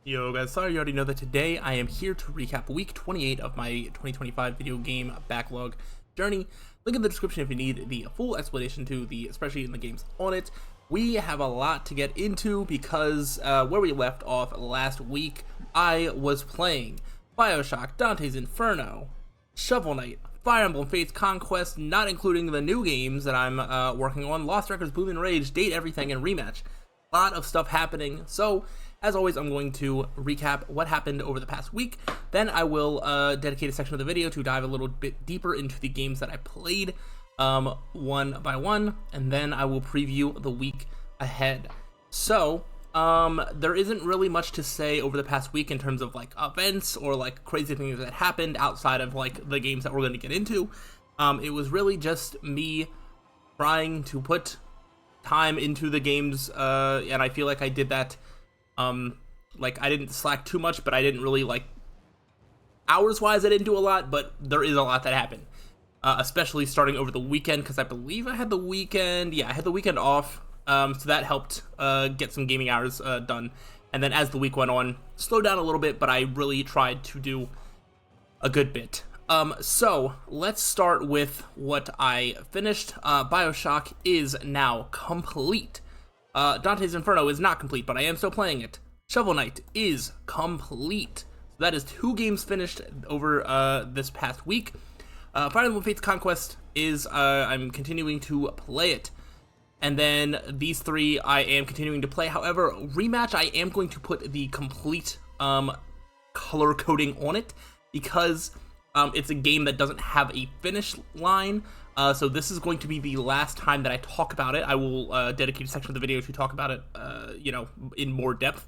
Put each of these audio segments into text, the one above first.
Yo guys, sorry you already know that today I am here to recap week 28 of my 2025 video game backlog journey. Link in the description if you need the full explanation to the especially in the games on it. We have a lot to get into because where we left off last week, I was playing Bioshock, Dante's Inferno, Shovel Knight, Fire Emblem Fates Conquest, not including the new games that I'm working on, Lost Records, Bloom and Rage, Date Everything, and Rematch. A lot of stuff happening, so as always, I'm going to recap what happened over the past week. Then I will dedicate a section of the video to dive a little bit deeper into the games that I played one by one, and then I will preview the week ahead. So, there isn't really much to say over the past week in terms of like events or like crazy things that happened outside of like the games that we're going to get into. It was really just me trying to put time into the games, and I feel like I did that. Like I didn't slack too much, but I didn't really like hours wise I didn't do a lot, but there is a lot that happened, especially starting over the weekend, because I believe I had the weekend off, so that helped get some gaming hours done. And then as the week went on, slowed down a little bit, but I really tried to do a good bit. So let's start with what I finished. Bioshock is now complete. Dante's Inferno is not complete, but I am still playing it. Shovel Knight is complete. So that is 2 games finished over this past week. Fire Emblem Fates Conquest is, I'm continuing to play it. And then these 3 I am continuing to play. However, Rematch, I am going to put the complete color coding on it because it's a game that doesn't have a finish line. So this is going to be the last time that I talk about it. I will dedicate a section of the video to talk about it, in more depth.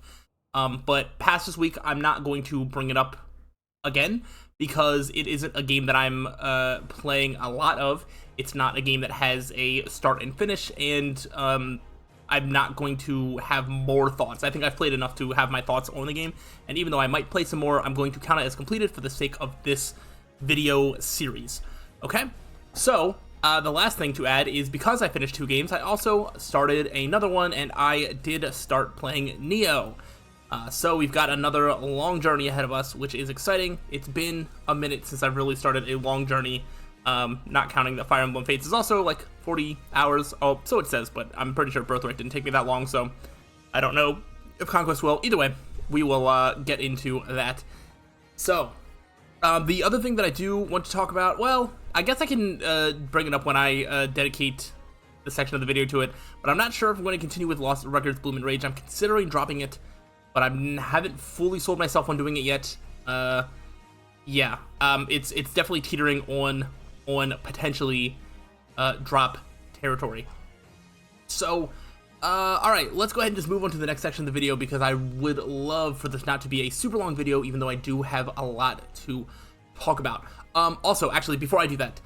But past this week, I'm not going to bring it up again because it isn't a game that I'm playing a lot of. It's not a game that has a start and finish, and I'm not going to have more thoughts. I think I've played enough to have my thoughts on the game, and even though I might play some more, I'm going to count it as completed for the sake of this video series. Okay? So, the last thing to add is because I finished 2 games, I also started another one, and I did start playing Neo. So we've got another long journey ahead of us, which is exciting. It's been a minute since I've really started a long journey, not counting that Fire Emblem Fates is also like 40 hours. Oh, so it says, but I'm pretty sure Birthright didn't take me that long, so I don't know if Conquest will. Either way, we will get into that. So, the other thing that I do want to talk about, well, I guess I can bring it up when I dedicate the section of the video to it, but I'm not sure if I'm going to continue with Lost Records, Bloom and Rage. I'm considering dropping it, but I haven't fully sold myself on doing it yet. It's definitely teetering on potentially drop territory. So, alright, let's go ahead and just move on to the next section of the video because I would love for this not to be a super long video, even though I do have a lot to talk about. Also, actually, before I do that,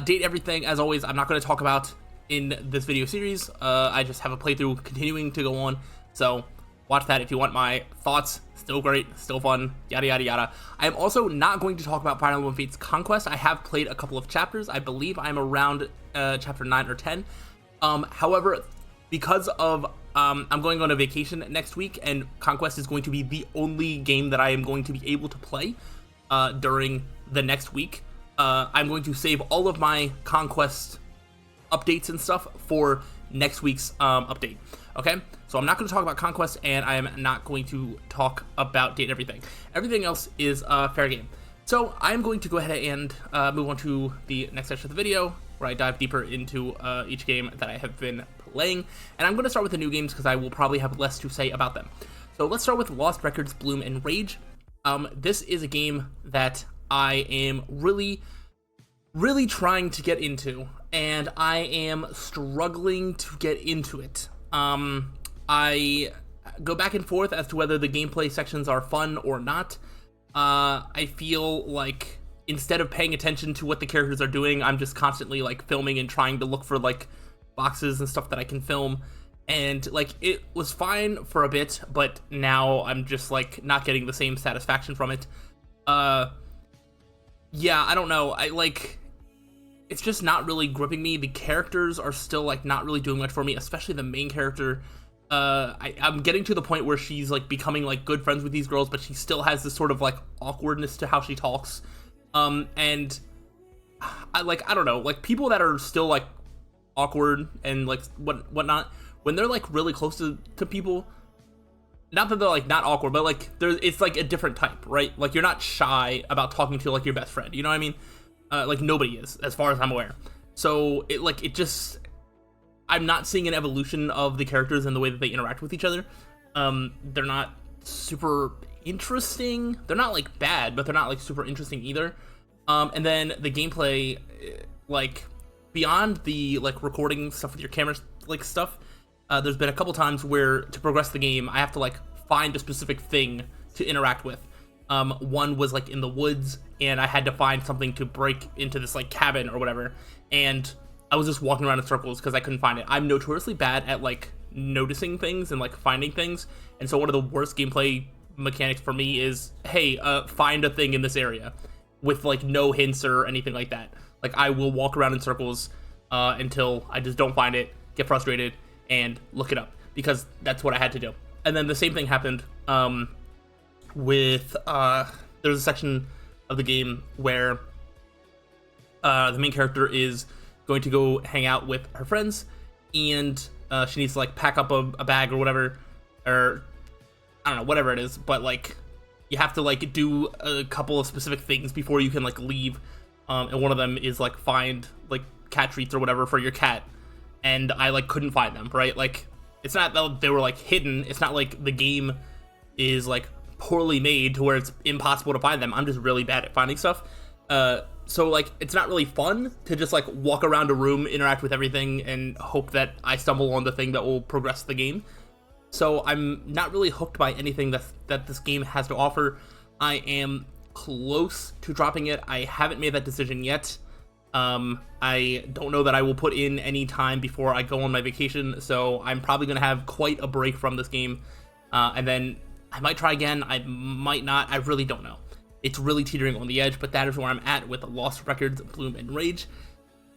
Date Everything, as always, I'm not going to talk about in this video series. I just have a playthrough continuing to go on, so watch that if you want my thoughts. Still great, still fun, yada yada yada. I am also not going to talk about Fire Emblem Fates Conquest. I have played a couple of chapters. I believe I'm around chapter 9 or 10. However, because of I'm going on a vacation next week, and Conquest is going to be the only game that I am going to be able to play during the next week. I'm going to save all of my Conquest updates and stuff for next week's update. Okay, so I'm not going to talk about Conquest, and I am not going to talk about Date Everything. Everything else is fair game. So I am going to go ahead and move on to the next section of the video, where I dive deeper into each game that I have been playing. And I'm going to start with the new games because I will probably have less to say about them. So let's start with Lost Records, Bloom and Rage. This is a game that I am really trying to get into, and I am struggling to get into it. I go back and forth as to whether the gameplay sections are fun or not. I feel like instead of paying attention to what the characters are doing, I'm just constantly like filming and trying to look for like boxes and stuff that I can film. And like it was fine for a bit, but now I'm just like not getting the same satisfaction from it. Yeah, I don't know. It's just not really gripping me. The characters are still like not really doing much for me, especially the main character. I'm getting to the point where she's like becoming like good friends with these girls, but she still has this sort of like awkwardness to how she talks. And I don't know, like people that are still like awkward and like whatnot, when they're like really close to people, not that they're like not awkward, but like it's like a different type, right? Like you're not shy about talking to like your best friend, you know what I mean? Like nobody is, as far as I'm aware. So it just, I'm not seeing an evolution of the characters and the way that they interact with each other. They're not super interesting. They're not like bad, but they're not like super interesting either. And then the gameplay, like beyond the like recording stuff with your camera like stuff, there's been a couple times where to progress the game I have to like find a specific thing to interact with. One was like in the woods, and I had to find something to break into this like cabin or whatever, and I was just walking around in circles because I couldn't find it. I'm notoriously bad at like noticing things and like finding things, and so one of the worst gameplay mechanics for me is, hey, find a thing in this area, with like no hints or anything like that. Like I will walk around in circles until I just don't find it, get frustrated, and look it up, because that's what I had to do. And then the same thing happened with there's a section of the game where the main character is going to go hang out with her friends, and she needs to like pack up a bag or whatever, or I don't know, whatever it is, but like you have to like do a couple of specific things before you can like leave, and one of them is like find like cat treats or whatever for your cat, and I like couldn't find them, right? Like it's not that they were like hidden, it's not like the game is like poorly made to where it's impossible to find them. I'm just really bad at finding stuff. So like it's not really fun to just like walk around a room, interact with everything, and hope that I stumble on the thing that will progress the game. So I'm not really hooked by anything that this game has to offer. I am close to dropping it. I haven't made that decision yet. I don't know that I will put in any time before I go on my vacation, so I'm probably going to have quite a break from this game, and then I might try again, I might not, I really don't know. It's really teetering on the edge, but that is where I'm at with Lost Records, Bloom, and Rage.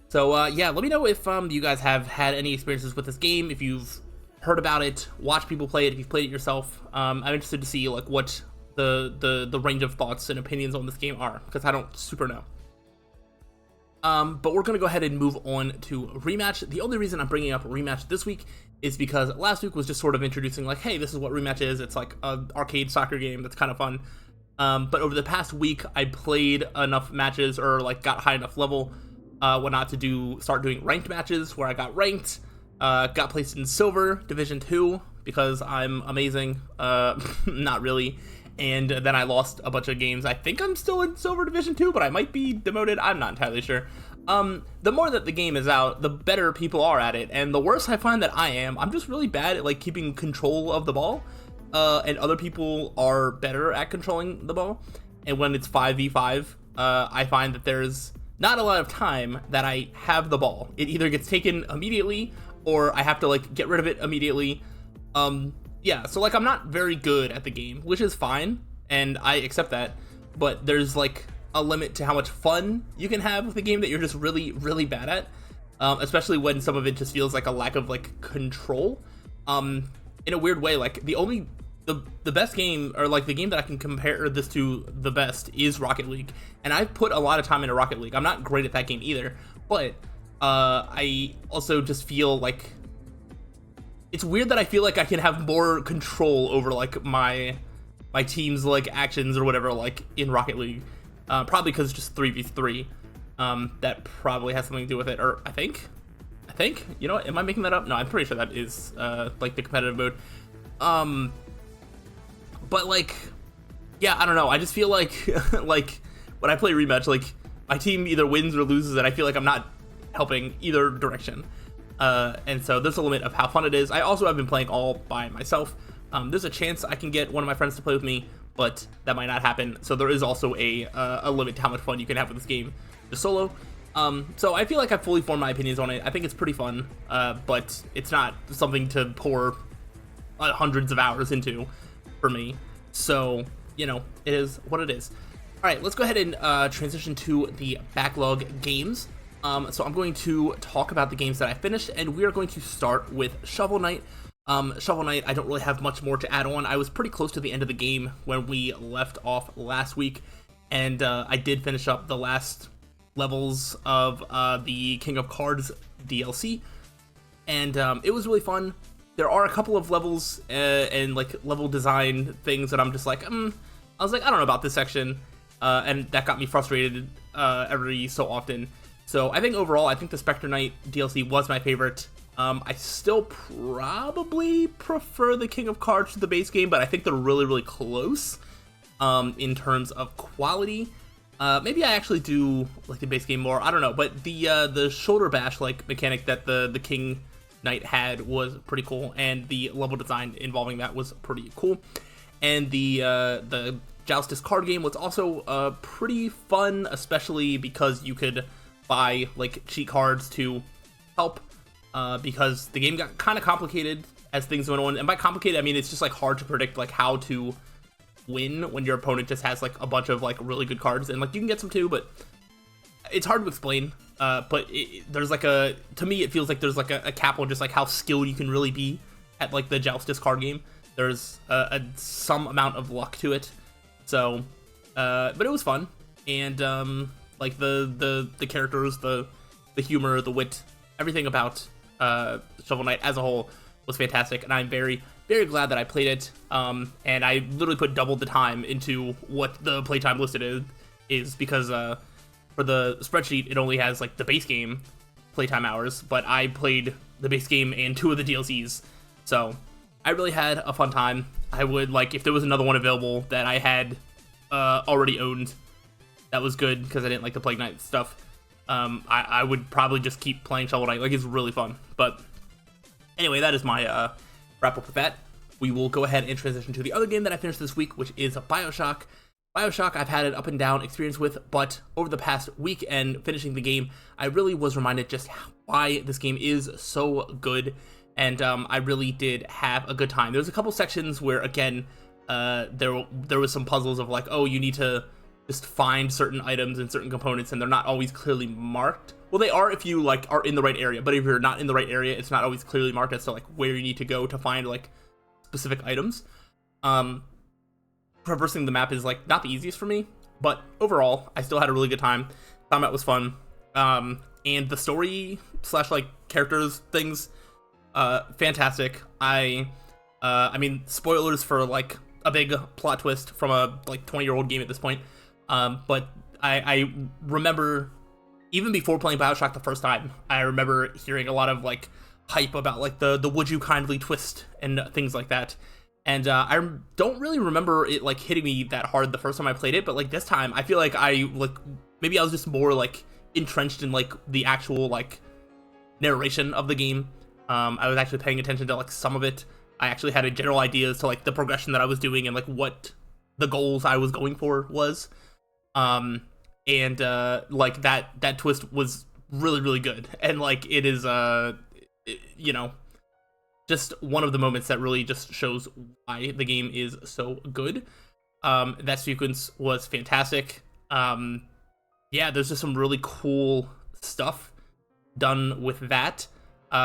So yeah, let me know if you guys have had any experiences with this game, if you've heard about it, watched people play it, if you've played it yourself. I'm interested to see like what the range of thoughts and opinions on this game are, because I don't super know. But we're going to go ahead and move on to Rematch. The only reason I'm bringing up Rematch this week is because last week was just sort of introducing like, hey, this is what Rematch is. It's like an arcade soccer game that's kind of fun. But over the past week, I played enough matches, or like got high enough level, whatnot, to start doing ranked matches where I got ranked, got placed in Silver Division 2 because I'm amazing. Not really. And then I lost a bunch of games. I think I'm still in Silver Division 2, but I might be demoted. I'm not entirely sure. The more that the game is out, the better people are at it. And the worse I find that I am, I'm just really bad at like keeping control of the ball. And other people are better at controlling the ball. And when it's 5v5, I find that there's not a lot of time that I have the ball. It either gets taken immediately, or I have to like get rid of it immediately. Yeah, so like I'm not very good at the game, which is fine, and I accept that, but there's like a limit to how much fun you can have with a game that you're just really, really bad at, especially when some of it just feels like a lack of like control. In a weird way, like the best game, or like the game that I can compare this to the best, is Rocket League, and I've put a lot of time into Rocket League. I'm not great at that game either, but I also just feel like it's weird that I feel like I can have more control over like my team's like actions or whatever, like in Rocket League, probably because it's just 3v3. That probably has something to do with it, or I think, you know what, am I making that up? No, I'm pretty sure that is like the competitive mode. But like, yeah, I don't know, I just feel like like when I play Rematch, like my team either wins or loses, and I feel like I'm not helping either direction. And so there's a limit of how fun it is. I also have been playing all by myself. There's a chance I can get one of my friends to play with me, but that might not happen. So there is also a limit to how much fun you can have with this game just solo. So I feel like I've fully formed my opinions on it. I think it's pretty fun, but it's not something to pour hundreds of hours into for me. So, you know, it is what it is. All right, let's go ahead and transition to the backlog games. So I'm going to talk about the games that I finished, and we are going to start with Shovel Knight. Shovel Knight, I don't really have much more to add on. I was pretty close to the end of the game when we left off last week, and I did finish up the last levels of the King of Cards DLC, and it was really fun. There are a couple of levels and like level design things that I'm just like, I was like, I don't know about this section, and that got me frustrated every so often. So I think overall, I think the Spectre Knight DLC was my favorite. I still probably prefer the King of Cards to the base game, but I think they're really, really close in terms of quality. Maybe I actually do like the base game more. I don't know, but the shoulder bash like mechanic that the King Knight had was pretty cool, and the level design involving that was pretty cool. And the Joustus card game was also pretty fun, especially because you could buy like cheat cards to help. Because the game got kind of complicated as things went on, and by complicated I mean it's just like hard to predict like how to win when your opponent just has like a bunch of like really good cards, and like you can get some too, but it's hard to explain. But there's like to me it feels like there's like a cap on just like how skilled you can really be at like the Joustus card game. There's some amount of luck to it, so but it was fun, and like the characters, the humor, the wit, everything about Shovel Knight as a whole was fantastic, and I'm very, very glad that I played it. And I literally put double the time into what the playtime listed is because for the spreadsheet it only has like the base game playtime hours, but I played the base game and 2 of the DLCs, so I really had a fun time. I would like if there was another one available that I had already owned that was good because I didn't like the Plague Knight stuff. I would probably just keep playing Shovel Knight. Like, it's really fun. But anyway, that is my wrap up with that. We will go ahead and transition to the other game that I finished this week, which is Bioshock. Bioshock, I've had an up and down experience with, but over the past week and finishing the game, I really was reminded just why this game is so good, and I really did have a good time. There was a couple sections where, again, there was some puzzles of like, oh, you need to just find certain items and certain components, and they're not always clearly marked. Well, they are if you like are in the right area, but if you're not in the right area, it's not always clearly marked as to like where you need to go to find like specific items. Traversing the map is like not the easiest for me, but overall I still had a really good time. Combat was fun, and the story slash like characters things fantastic. I mean, spoilers for like a big plot twist from a like 20-year-old game at this point. But I remember, even before playing Bioshock the first time, I remember hearing a lot of like hype about like the would you kindly twist and things like that. And I don't really remember it like hitting me that hard the first time I played it, but like this time I feel like I like maybe I was just more like entrenched in like the actual like narration of the game. I was actually paying attention to like some of it. I actually had a general idea as to like the progression that I was doing and like what the goals I was going for was. And like that twist was really, really good, and like it is you know, just one of the moments that really just shows why the game is so good. That sequence was fantastic. Yeah, there's just some really cool stuff done with that.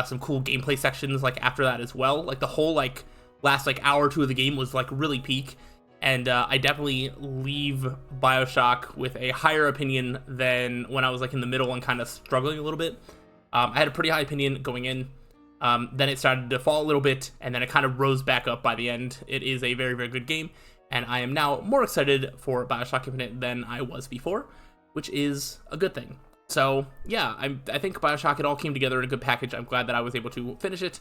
Some cool gameplay sections like after that as well. Like the whole like last like hour or 2 of the game was like really peak. And I definitely leave Bioshock with a higher opinion than when I was like in the middle and kind of struggling a little bit. I had a pretty high opinion going in. Then it started to fall a little bit, and then it kind of rose back up by the end. It is a very, very good game, and I am now more excited for Bioshock Infinite than I was before, which is a good thing. So yeah, I think Bioshock, it all came together in a good package. I'm glad that I was able to finish it.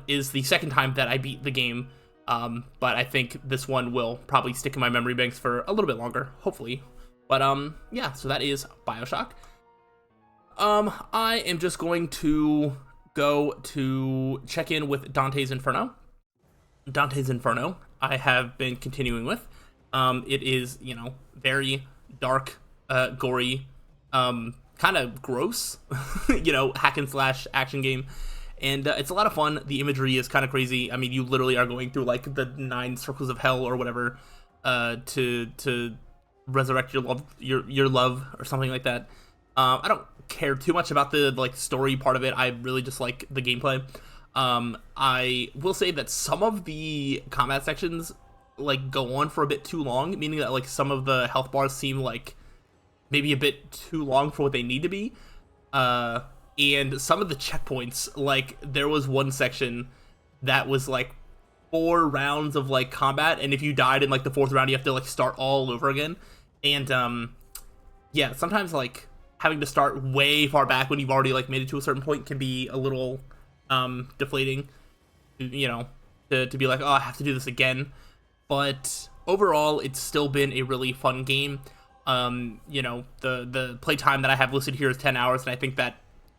Is the second time that I beat the game. But I think this one will probably stick in my memory banks for a little bit longer, hopefully. But yeah, so that is Bioshock. I am just going to go to check in with Dante's Inferno. Dante's Inferno, I have been continuing with. It is, you know, very dark, gory, kind of gross, you know, hack and slash action game. And it's a lot of fun. The imagery is kind of crazy. I mean, you literally are going through like the 9 circles of hell or whatever to resurrect your love or something like that. I don't care too much about the like story part of it. I really just like the gameplay. I will say that some of the combat sections like go on for a bit too long, meaning that like some of the health bars seem like maybe a bit too long for what they need to be. And some of the checkpoints, like there was one section that was like 4 rounds of like combat, and if you died in like the 4th round, you have to like start all over again. And yeah, sometimes like having to start way far back when you've already like made it to a certain point can be a little deflating, you know, to be like, oh, I have to do this again. But overall, it's still been a really fun game. You know, the play time that I have listed here is 10 hours, and I think that,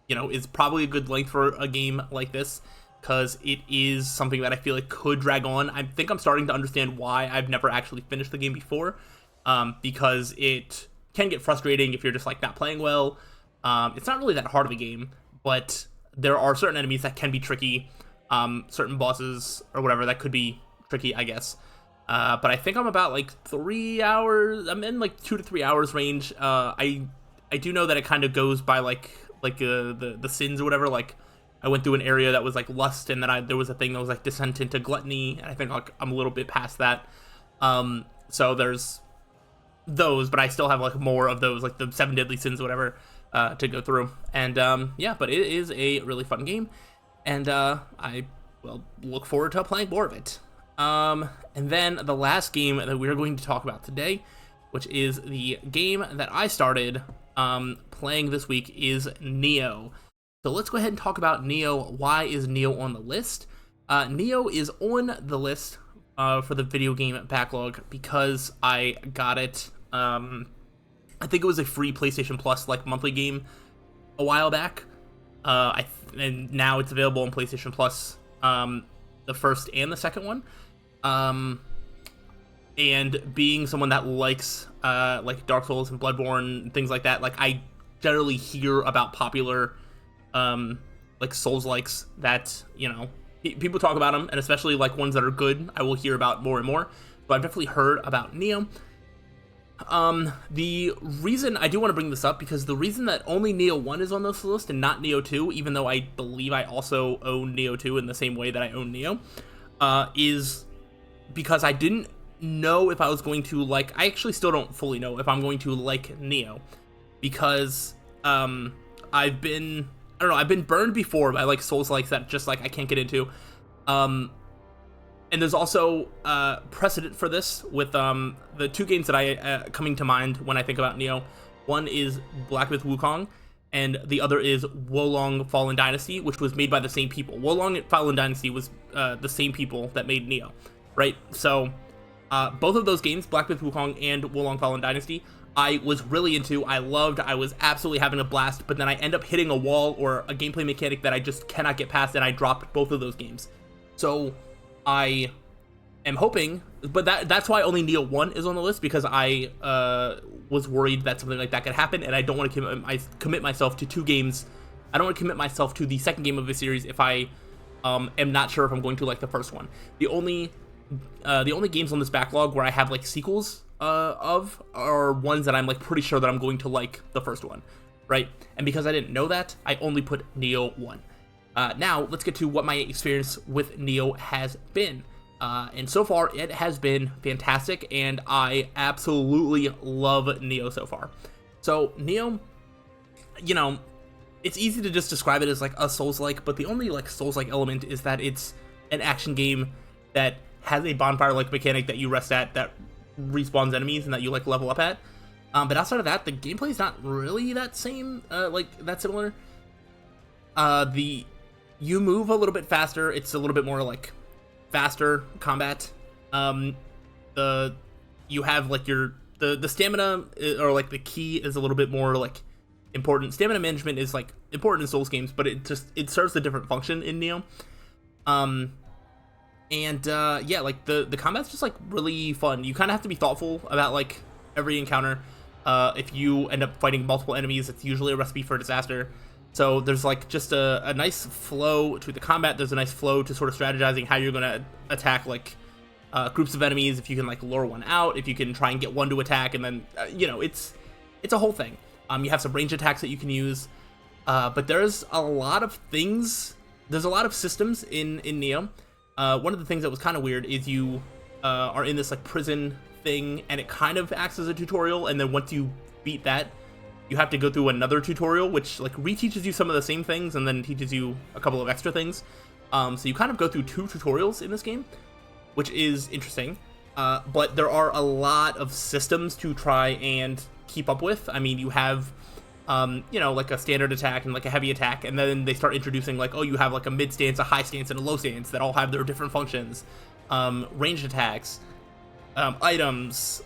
you know, is probably a good length for a game like this, because it is something that I feel like could drag on. I think I'm starting to understand why I've never actually finished the game before, because it can get frustrating if you're just like not playing well. It's not really that hard of a game, but there are certain enemies that can be tricky, certain bosses or whatever that could be tricky, I guess. But I think I'm about like 3 hours. I'm in like 2 to 3 hours range. I do know that it kind of goes by like the sins or whatever. Like I went through an area that was like lust, and then there was a thing that was like descent into gluttony, and I think like I'm a little bit past that. So there's those, but I still have like more of those, like the 7 deadly sins or whatever, to go through. And yeah, but it is a really fun game, and I will look forward to playing more of it. And then the last game that we're going to talk about today, which is the game that I started playing this week, is Nioh. So let's go ahead and talk about Nioh. Why is Nioh on the list? Nioh is on the list for the video game backlog because I got it. I think it was a free PlayStation Plus like monthly game a while back. And now it's available on PlayStation Plus, the first and the second one. And being someone that likes like Dark Souls and Bloodborne and things like that, like I generally hear about popular like Souls-likes that, you know, people talk about them, and especially like ones that are good, I will hear about more and more. But I've definitely heard about Nioh. The reason I do want to bring this up, because the reason that only Nioh 1 is on this list and not Nioh 2, even though I believe I also own Nioh 2 in the same way that I own Nioh, is because I didn't know if I was going to like, I actually still don't fully know if I'm going to like Nioh, because I've been burned before by like Souls-likes that just like I can't get into. And there's also precedent for this with the 2 games that I coming to mind when I think about Nioh. One is Black Myth Wukong, and the other is Wolong Fallen Dynasty, which was made by the same people. Wolong Fallen Dynasty was the same people that made Nioh, right? So both of those games, Black Myth Wukong and Wolong Fallen Dynasty, I was really into, I loved, I was absolutely having a blast, but then I end up hitting a wall or a gameplay mechanic that I just cannot get past, and I dropped both of those games. So I am hoping, but that's why only Nioh 1 is on the list, because I was worried that something like that could happen, and I don't want to commit myself to 2 games. I don't want to commit myself to the second game of the series if I am not sure if I'm going to like the first one. The only games on this backlog where I have like sequels of are ones that I'm like pretty sure that I'm going to like the first one, right? And because I didn't know that, I only put Nioh 1. Now let's get to what my experience with Nioh has been. And so far it has been fantastic, and I absolutely love Nioh so far. So Nioh, you know, it's easy to just describe it as like a Souls-like, but the only like Souls-like element is that it's an action game that has a bonfire-like mechanic that you rest at that respawns enemies and that you like level up at. But outside of that, the gameplay is not really that same, like that similar. You move a little bit faster. It's a little bit more like faster combat. You have like the stamina, or like the key is a little bit more like important. Stamina management is like important in Souls games, but it serves a different function in Nioh. Yeah, like the combat's just like really fun. You kind of have to be thoughtful about like every encounter. If you end up fighting multiple enemies, it's usually a recipe for disaster. So there's like just a nice flow to the combat. There's a nice flow to sort of strategizing how you're going to attack like groups of enemies. If you can like lure one out, if you can try and get one to attack, and then you know, it's a whole thing. You have some range attacks that you can use, but there's a lot of things there's a lot of systems in Neo. One of the things that was kind of weird is you are in this like prison thing, and it kind of acts as a tutorial, and then once you beat that, you have to go through another tutorial, which like reteaches you some of the same things and then teaches you a couple of extra things. So you kind of go through 2 tutorials in this game, which is interesting. But there are a lot of systems to try and keep up with. I mean, you have, you know, like a standard attack and like a heavy attack, and then they start introducing like, oh, you have like a mid stance, a high stance, and a low stance that all have their different functions. Ranged attacks, items,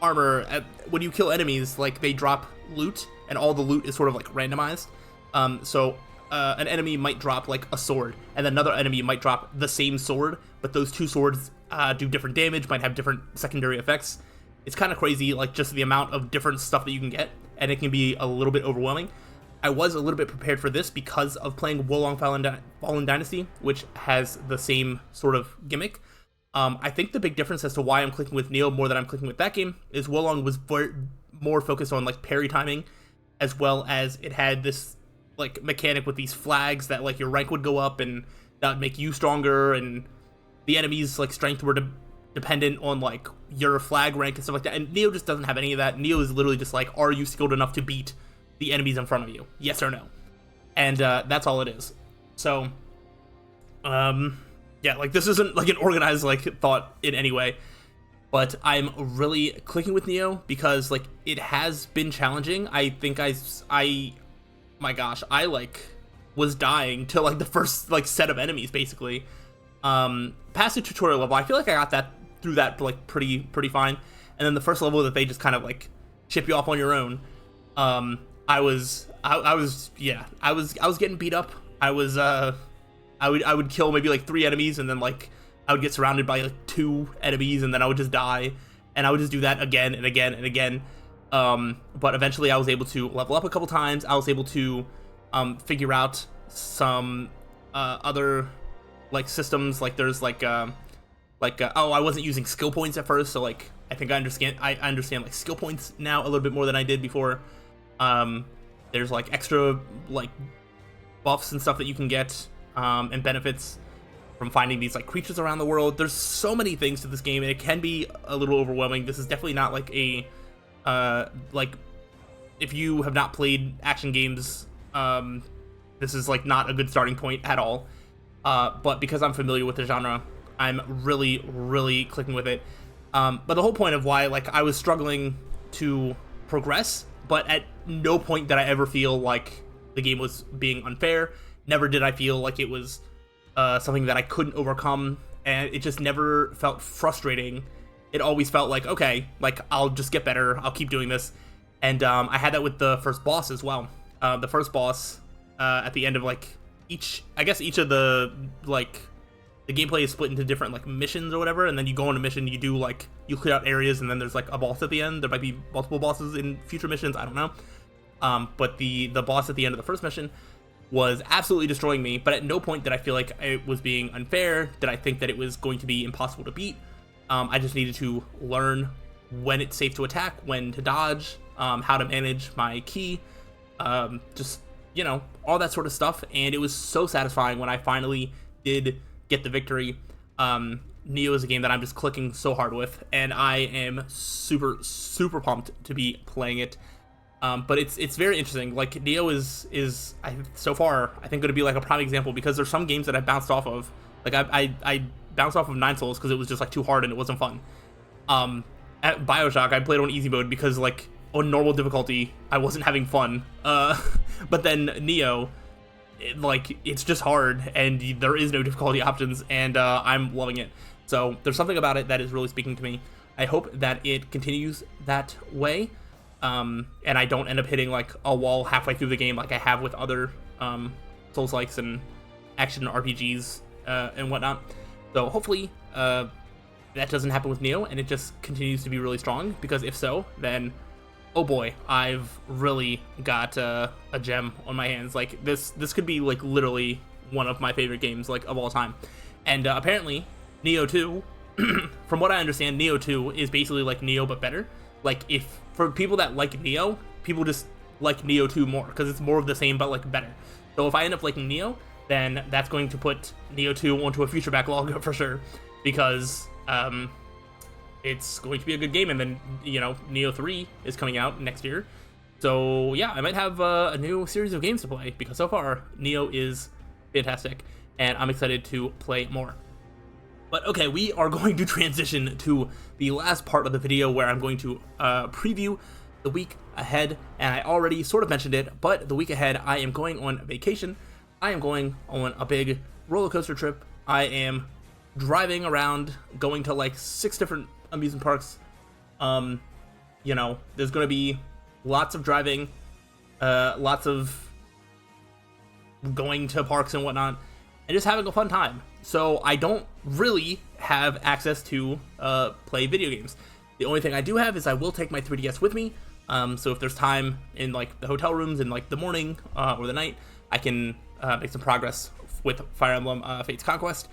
armor. When you kill enemies, like they drop loot, and all the loot is sort of like randomized. So an enemy might drop like a sword, and then another enemy might drop the same sword, but those 2 swords do different damage, might have different secondary effects. It's kind of crazy, like just the amount of different stuff that you can get, and it can be a little bit overwhelming. I was a little bit prepared for this because of playing Wolong Fallen Dynasty, which has the same sort of gimmick. I think the big difference as to why I'm clicking with Neo more than I'm clicking with that game is Wolong was more focused on like parry timing, as well as it had this like mechanic with these flags that like your rank would go up and that would make you stronger, and the enemy's like strength were dependent on like your flag rank and stuff like that. And Neo just doesn't have any of that. Neo is literally just like, are you skilled enough to beat the enemies in front of you? Yes or no? And that's all it is. So yeah, like this isn't like an organized like thought in any way, but I'm really clicking with Neo because like it has been challenging. I think my gosh, I like was dying to like the first like set of enemies basically. Past the tutorial level, I feel like I got that through that like pretty fine. And then the first level that they just kind of like chip you off on your own, I was getting beat up. I would kill maybe like 3 enemies, and then like I would get surrounded by like 2 enemies, and then I would just die, and I would just do that again and again and again. But eventually I was able to level up a couple times. I was able to figure out some other like systems. Like there's oh, I wasn't using skill points at first, so like I think I understand like skill points now a little bit more than I did before. There's like extra like buffs and stuff that you can get, and benefits from finding these like creatures around the world. There's so many things to this game, and it can be a little overwhelming. This is definitely not like a like if you have not played action games, this is like not a good starting point at all. But because I'm familiar with the genre, I'm really clicking with it. But the whole point of why like I was struggling to progress, but at no point did I ever feel like the game was being unfair. Never did I feel like it was something that I couldn't overcome, and it just never felt frustrating. It always felt like, okay, like I'll just get better, I'll keep doing this. And I had that with the first boss as well. The first boss, at the end of like each of the like the gameplay is split into different like missions or whatever, and then you go on a mission, you clear out areas, and then there's like a boss at the end. There might be multiple bosses in future missions, I don't know. But the boss at the end of the first mission was absolutely destroying me, but at no point did I feel like it was being unfair. Did I think that it was going to be impossible to beat? I just needed to learn when it's safe to attack, when to dodge, how to manage my ki, just, you know, all that sort of stuff. And it was so satisfying when I finally did get the victory. Neo is a game that I'm just clicking so hard with, and I am super pumped to be playing it. But it's very interesting. Like Neo is so far I think going to be like a prime example, because there's some games that I bounced off of. Like I bounced off of Nine Souls because it was just like too hard and it wasn't fun. At BioShock I played on easy mode because like on normal difficulty I wasn't having fun. But then Neo, it's just hard and there is no difficulty options, and I'm loving it. So there's something about it that is really speaking to me. I hope that it continues that way. And I don't end up hitting like a wall halfway through the game like I have with other Souls-likes and action RPGs and whatnot. So hopefully that doesn't happen with Neo, and it just continues to be really strong, because if so, then oh boy, I've really got a gem on my hands. Like this could be like literally one of my favorite games like of all time. And apparently Neo 2 from what I understand, Neo 2 is basically like Neo but better. Like, if for people that like Neo, people just like Neo 2 more because it's more of the same but like better. So if I end up liking Neo, then that's going to put Neo 2 onto a future backlog for sure, because it's going to be a good game. And then, you know, Neo 3 is coming out next year. So yeah, I might have a new series of games to play, because so far Neo is fantastic and I'm excited to play more. But okay, we are going to transition to the last part of the video where I'm going to preview the week ahead. And I already sort of mentioned it, but the week ahead I am going on vacation. I am going on a big roller coaster trip. I am driving around, going to like 6 different amusement parks. You know, there's going to be lots of driving, lots of going to parks and whatnot, and just having a fun time. So I don't really have access to play video games. The only thing I do have is I will take my 3DS with me. So if there's time in like the hotel rooms in like the morning or the night, I can make some progress with Fire Emblem Fates Conquest.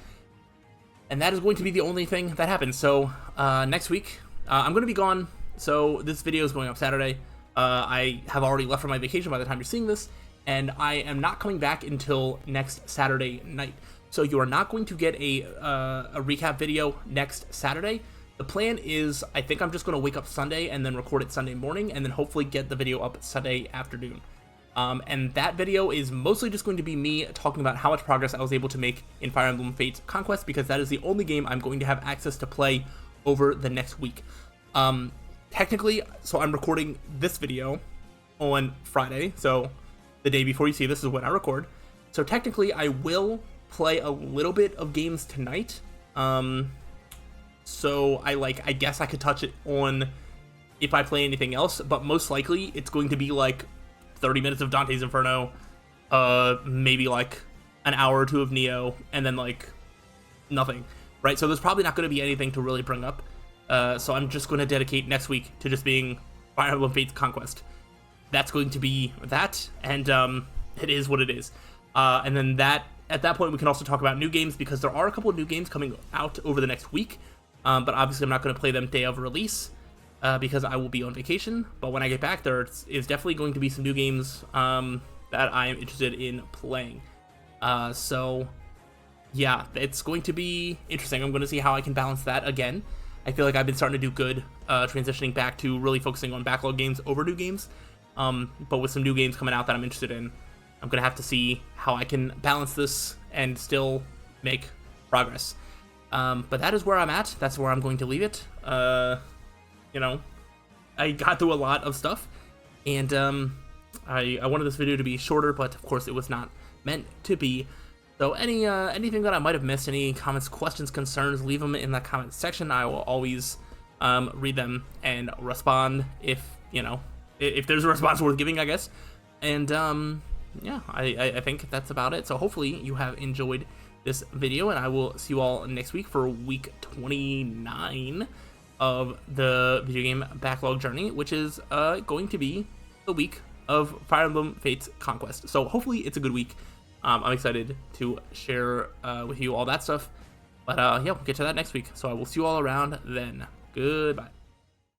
And that is going to be the only thing that happens. So next week, I'm going to be gone. So this video is going up Saturday. I have already left for my vacation by the time you're seeing this, and I am not coming back until next Saturday night. So you are not going to get a recap video next Saturday. The plan is, I think I'm just going to wake up Sunday and then record it Sunday morning, and then hopefully get the video up Sunday afternoon. And that video is mostly just going to be me talking about how much progress I was able to make in Fire Emblem Fates Conquest, because that is the only game I'm going to have access to play over the next week. Technically, so I'm recording this video on Friday, so the day before you see this is when I record. So technically, I will play a little bit of games tonight. So I guess I could touch it on if I play anything else, but most likely it's going to be like 30 minutes of Dante's Inferno, maybe like an hour or 2 of Neo, and then like nothing, right? So there's probably not going to be anything to really bring up. So I'm just going to dedicate next week to just being Fire Emblem Fates Conquest. That's going to be that, and it is what it is. And then at that point we can also talk about new games, because there are a couple of new games coming out over the next week. But obviously I'm not going to play them day of release, because I will be on vacation. But when I get back, there is definitely going to be some new games that I am interested in playing. So yeah, it's going to be interesting. I'm going to see how I can balance that again. I feel like I've been starting to do good transitioning back to really focusing on backlog games over new games. But with some new games coming out that I'm interested in, I'm going to have to see how I can balance this and still make progress. But that is where I'm at. That's where I'm going to leave it. You know, I got through a lot of stuff, and I wanted this video to be shorter, but of course it was not meant to be. So anything that I might have missed, any comments, questions, concerns, leave them in the comment section. I will always read them and respond if, you know, if there's a response worth giving, I guess. And yeah, I think that's about it. So hopefully you have enjoyed this video, and I will see you all next week for week 29 of the video game backlog journey, which is going to be the week of Fire Emblem Fates Conquest. So hopefully it's a good week. I'm excited to share with you all that stuff. But yeah, we'll get to that next week. So I will see you all around then. Goodbye.